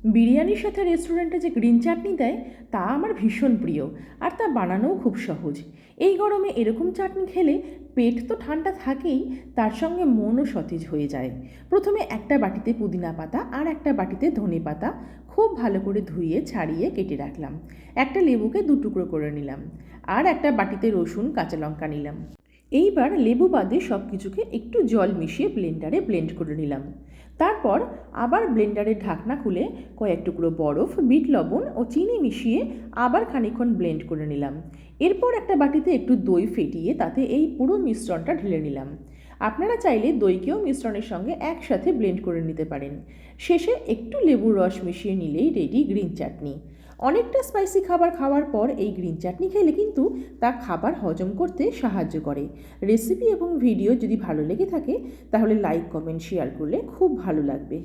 বিরিয়ানির সাথে রেস্টুরেন্টে যে গ্রিন চাটনি দেয় তা আমার ভীষণ প্রিয়, আর তা বানানোও খুব সহজ। এই গরমে এরকম চাটনি খেলে পেট তো ঠান্ডা থাকেই, তার সঙ্গে মনও সতেজ হয়ে যায়। প্রথমে একটা বাটিতে পুদিনা পাতা আর একটা বাটিতে ধনে পাতা খুব ভালো করে ধুয়ে ছাড়িয়ে কেটে রাখলাম। একটা লেবুকে 2 টুকরো করে নিলাম, আর একটা বাটিতে রসুন কাঁচা লঙ্কা নিলাম। এইবার লেবু বাদে সব কিছুকে একটু জল মিশিয়ে ব্লেন্ডারে ব্লেন্ড করে নিলাম। তারপর আবার ব্লেন্ডারের ঢাকনা খুলে কয়েক টুকরো বরফ, বিট লবণ ও চিনি মিশিয়ে আবার খানিকক্ষণ ব্লেন্ড করে নিলাম। এরপর একটা বাটিতে একটু দই ফেটিয়ে তাতে এই পুরো মিশ্রণটা ঢেলে নিলাম। আপনারা চাইলে দইকেও মিশ্রণের সঙ্গে একসাথে ব্লেন্ড করে নিতে পারেন। শেষে একটু লেবুর রস মিশিয়ে নিলেই রেডি গ্রিন চাটনি। অনেকটা স্পাইসি খাবার খাওয়ার পর এই গ্রিন চাটনি খেলে কিন্তু তা খাবার হজম করতে সাহায্য করে। রেসিপি এবং ভিডিও যদি ভালো লেগে থাকে তাহলে লাইক, কমেন্ট, শেয়ার করলে খুব ভালো লাগবে।